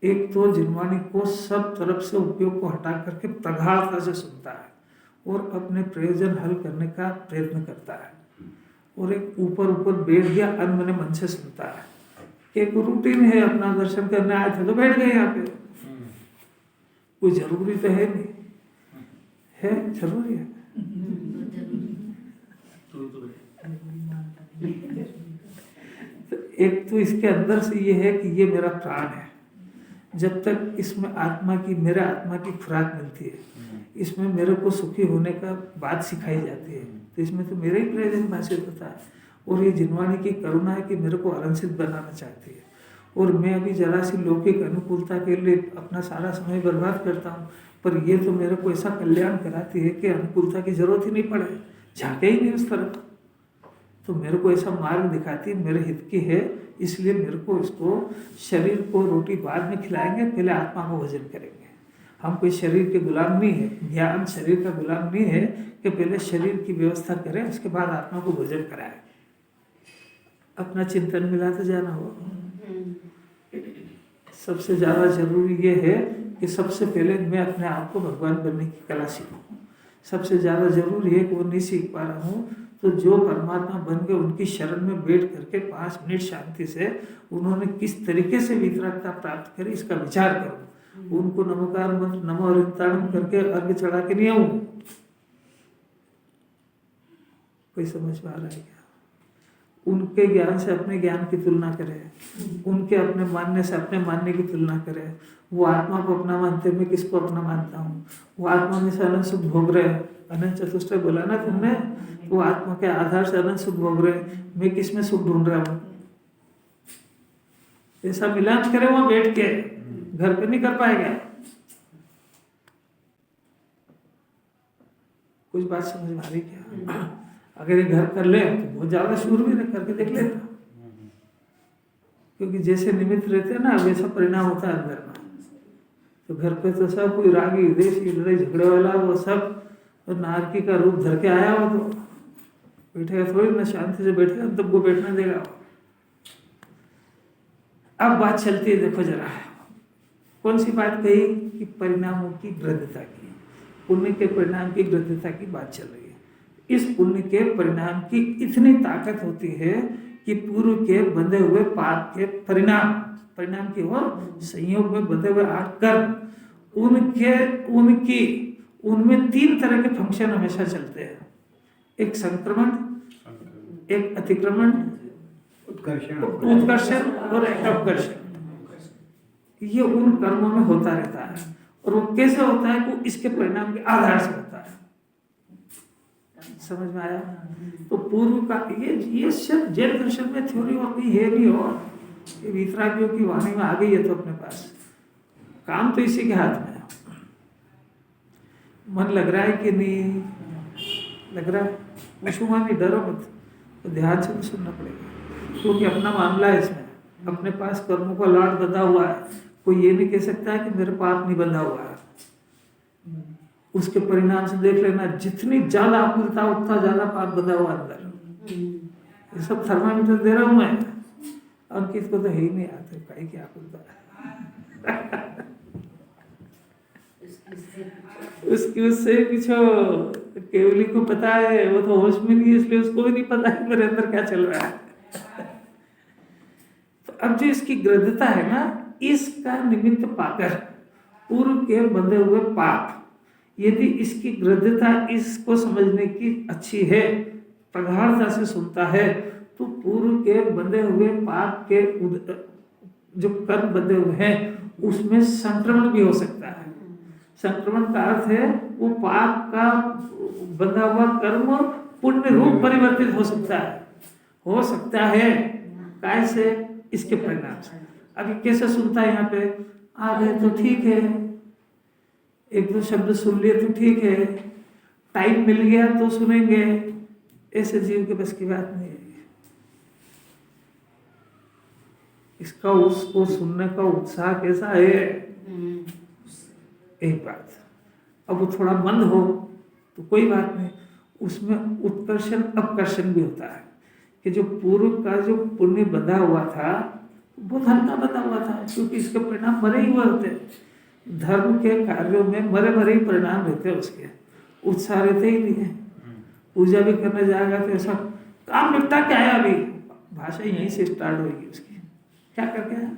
[SPEAKER 1] एक तो जिन्वाणी को सब तरफ से उपयोग को हटा करके प्रगाढ़ता से सुनता है और अपने प्रयोजन हल करने का प्रयत्न करता है, और एक ऊपर ऊपर बैठ गया अनमने मन से सुनता है। एक रूटीन है, अपना दर्शन करने आए थे तो बैठ गए यहाँ पे, कोई जरूरी तो है नहीं है, जरूरी है। तो एक तो इसके अंदर से ये है कि ये मेरा प्राण है। जब तक इसमें आत्मा की, मेरे आत्मा की खुराक मिलती है, इसमें मेरे को सुखी होने का बात सिखाई जाती है, तो इसमें तो मेरा ही प्रयोजन भाषित होता है। और ये जिनवाणी की करुणा है कि मेरे को अलंसित बनाना चाहती है, और मैं अभी जरा सी लौकिक अनुकूलता के लिए अपना सारा समय बर्बाद करता हूँ, पर ये तो मेरे को ऐसा कल्याण कराती है कि अनुकूलता की जरूरत ही नहीं पड़े, झांके ही नहीं उस तरफ। तो मेरे को ऐसा मार्ग दिखाती है, मेरे हित की है, इसलिए मेरे को इसको, शरीर को रोटी बाद में खिलाएंगे, पहले आत्मा को भोजन करेंगे। हम कोई शरीर के गुलाम नहीं है, ज्ञान शरीर का गुलाम नहीं है कि पहले शरीर की व्यवस्था करें उसके बाद आत्मा को भोजन कराएं। अपना चिंतन मिलाते जाना हो। सबसे ज़्यादा जरूरी ये है कि सबसे पहले मैं अपने आप को भगवान बनने की कला सीखूँ। सबसे ज़्यादा जरूरी है कि वो नहीं सीख पा रहा हूँ तो जो परमात्मा बन के उनकी शरण में बैठ करके 5 मिनट शांति से उन्होंने किस तरीके से वितरागता प्राप्त करी, इसका विचार करो। उनको नमोकार मंत्र नमो हरिताणम करके अर्घ चढ़ा के नहीं आऊं। कोई समझ में आ रहा है क्या? उनके ज्ञान से अपने ज्ञान की तुलना करे, उनके अपने मानने से अपने मानने की तुलना करे। वो आत्मा को अपना मानते, मैं किसको अपना मानता हूँ? वो आत्मा में से अनंत सुख भोग रहे हैं, अनंत चतुष्टय बोला ना तुमने, वो आत्मा के आधार से अनंत सुख भोग रहे हैं, मैं किस में सुख ढूंढ रहा हूँ? ऐसा मिलान करे वहां बैठ के, घर पे नहीं कर पाएगा। कुछ बात समझ में आ रही क्या? अगर ये घर कर ले तो बहुत ज्यादा शूरवीर है, करके देख लेता। क्योंकि जैसे निमित्त रहते हैं ना वैसा परिणाम होता है अंदर में। तो घर पे तो सब कोई रागी देशी लड़ाई झगड़े वाला वो सब तो नारकी का रूप धर के आया हो, तो बैठेगा थोड़ी ना, शांति से बैठेगा तब वो बैठने देगा। अब बात चलती है, देखो जरा कौन सी बात कही कि परिणामों की वृद्धता की, पुण्य के परिणाम की वृद्धता की बात चल रही है। इस पुण्य के परिणाम की इतनी ताकत होती है कि पूर्व के बंधे हुए पाप के परिणाम की और संयोग में बंधे हुए 8 कर्म, उनमें 3 तरह के फंक्शन हमेशा चलते हैं। एक संक्रमण, एक अतिक्रमण, उत्कर्षण और एक अपकर्षण। ये उन कर्मों में होता रहता है। और वो कैसे होता है? वो इसके परिणाम के आधार से होता है। समझ में आया? तो पूर्व का ये सब जैन दर्शन में थ्योरी और कोई है नहीं, और ये वीतरागियों की वाणी में आ गई है तो अपने पास काम तो इसी के हाथ में है। मन लग रहा है कि नहीं लग रहा है? पूछूंगा नहीं, डरो मत, तो ध्यान से सुनना पड़ेगा, क्योंकि अपना मामला है इसमें। अपने पास कर्मों का लॉट बंधा हुआ है। कोई ये नहीं कह सकता है कि मेरे पाप नहीं बंधा हुआ है। उसके परिणाम से देख लेना, जितनी ज्यादा आकुलता उतना ज्यादा पाप बंधा हुआ अंदर। ये सब थर्मामीटर दे रहा हूं मैं, अंकित को तो है ही नहीं आते कहीं की आकुलता। उससे पूछो, केवली को पता है, वो तो होश में नहीं है, इसलिए उसको भी नहीं पता है मेरे अंदर क्या चल रहा है। तो अब जो इसकी ग्रद्धता है ना, इसका निमित्त पाकर पूर्व के बंधे हुए पाप, यदि इसकी ग्रद्धता इसको समझने की अच्छी है, प्रगाढ़ता से सुनता है, तो पूर्व के बंधे हुए पाप के जो कर्म बंधे हुए हैं उसमें संक्रमण भी हो सकता है। संक्रमण का अर्थ है वो पाप का बंधा हुआ कर्म पुण्य रूप परिवर्तित हो सकता है। कैसे? इसके परिणाम से। अभी कैसे सुनता है? यहाँ पे आ गए तो ठीक है, 1-2 शब्द सुन लिए तो ठीक है, टाइम मिल गया तो सुनेंगे। ऐसे जीव के बस की बात नहीं है। इसका उसको सुनने का उत्साह कैसा है? एक बात। अब वो थोड़ा मंद हो तो कोई बात नहीं, उसमें उत्कर्षण अपकर्षण भी होता है कि जो पूर्व का जो पुण्य बंधा हुआ था बहुत हल्का बंधा हुआ था, क्योंकि इसके परिणाम मरे ही हुए होते। धर्म के कार्यों में मरे ही परिणाम रहते हैं, उसके उत्साह रहते ही नहीं है। पूजा भी करने जाएगा तो ऐसा काम निपटा के आया, अभी भाषा यहीं से स्टार्ट होगी उसकी, क्या करके आया?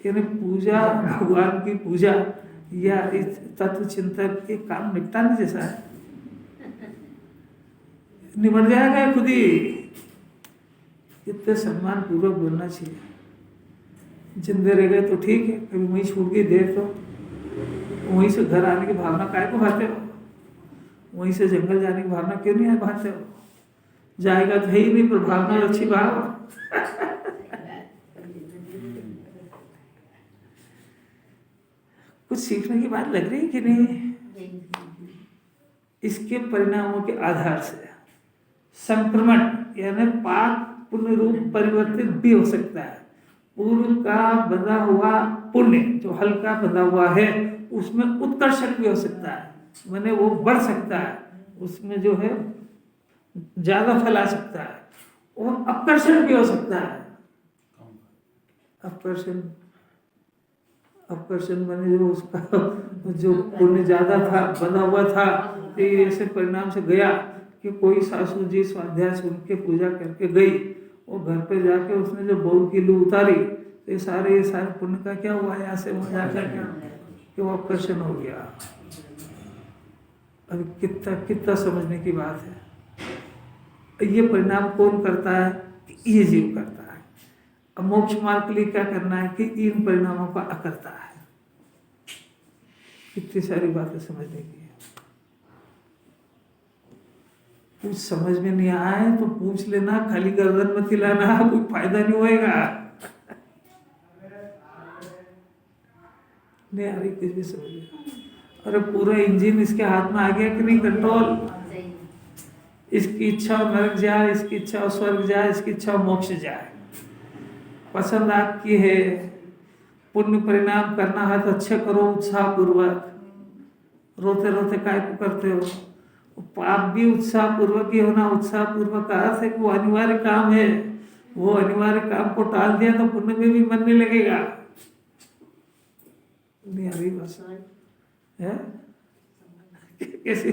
[SPEAKER 1] यानी पूजा, भगवान की पूजा या इस तत्व चिंतन के काम निपटाने जैसा है, निमट जाएगा खुद ही। इतने सम्मान पूर्वक बोलना चाहिए। जिंदे रह गए तो ठीक है, कभी वहीं छूट गई देर तो वहीं से घर आने की भावना काहे को भाते हो? वहीं से जंगल जाने की भावना क्यों नहीं है भाते हो? जाएगा तो है ही नहीं, पर भावना अच्छी भाव। कुछ सीखने की बात लग रही है कि नहीं? इसके परिणामों के आधार से संक्रमण यानी पाप पुण्य रूप परिवर्तित भी हो सकता है। पूर्व का बंधा हुआ पुण्य जो हल्का बंधा हुआ है उसमें उत्कर्षण भी हो सकता है, माने वो बढ़ सकता है, उसमें जो है ज्यादा फैला सकता है। और अपकर्षण भी हो सकता है। अपकर्षण माने जो उसका जो पुण्य ज्यादा था, बंधा हुआ था, तो ये ऐसे परिणाम से गया कि कोई सासू जी स्वाध्याय सुन के पूजा करके गई, वो घर पे जाके उसने जो बहू की लू उतारी, तो ये सारे पुण्य का क्या हुआ? यहाँ से वहाँ जाकर क्या कि वो प्रसन्न हो गया। अभी कितना समझने की बात है। ये परिणाम कौन करता है? ये जीव करता है। अब मोक्ष मार्ग के लिए क्या करना है कि इन परिणामों का अकर्ता है। कितनी सारी बातें समझने की है। कुछ समझ में नहीं आए तो पूछ लेना, खाली गर्दन मत हिलाना, कोई फायदा नहीं होएगा। नहीं आ रही कुछ भी समझ में। अरे पूरा इंजन इसके हाथ में आ गया कि नहीं, कंट्रोल। इसकी इच्छा नरक जाए, इसकी इच्छा स्वर्ग जाए, इसकी इच्छा मोक्ष जाए। पसंद आपकी है, पुण्य परिणाम करना है तो अच्छे करो उत्साह पूर्वक। रोते रोते काय को करते हो? पाप भी उत्साह पूर्वक ही होना। उत्साह पूर्वक का अर्थ है कि वो अनिवार्य काम है, वो अनिवार्य काम को टाल दिया तो पुण्य में भी मन नहीं लगेगा। नहीं आ रही भाषा है कैसे?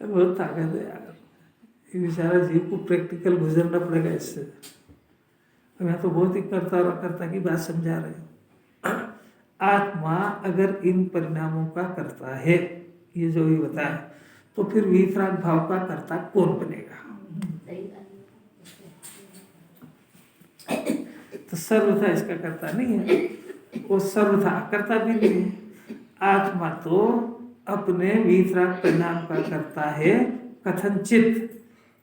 [SPEAKER 1] बहुत ताकत है यार। ये बेचारा जीव को प्रैक्टिकल गुजरना पड़ेगा इससे। मैं तो बहुत ही करता की बात समझा रहे हूँ। आत्मा अगर इन परिणामों का करता है, ये जो भी बताया, तो फिर वितराग भाव का कर्ता कौन बनेगा? तो सर्वथा इसका कर्ता नहीं है, वो सर्वथा कर्ता भी नहीं है। आत्मा तो अपने वितराग परिणाम का करता है कथनचित,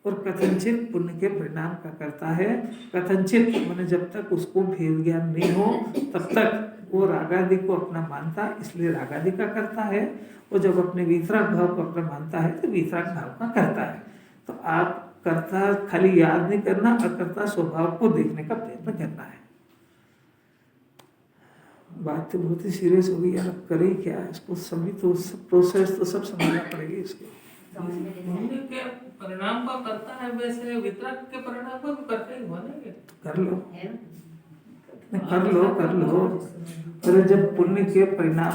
[SPEAKER 1] और कथनचित पुण्य के परिणाम का करता है कथनचित। मैंने जब तक उसको भेद ज्ञान नहीं हो तब तक वो रागादि को अपना मानता, इसलिए रागादि का करता है। वो जब अपने वितराग भाव को अपना मानता है तो वितराग भाव का करता है। तो आप कर्ता खाली याद नहीं करना, अकर्ता स्वभाव को देखने का प्रयत्न करना है। बात तो बहुत ही सीरियस हो गई यार, अब करें क्या इसको? सभी तो प्रोसेस तो सब समझना पड़ेगी इसको।
[SPEAKER 5] पुण्य के परिणाम का करता है, वैसे वितरक के परिणाम को भी करते ही बनेंगे।
[SPEAKER 1] कर लो। अरे जब पुण्य के परिणाम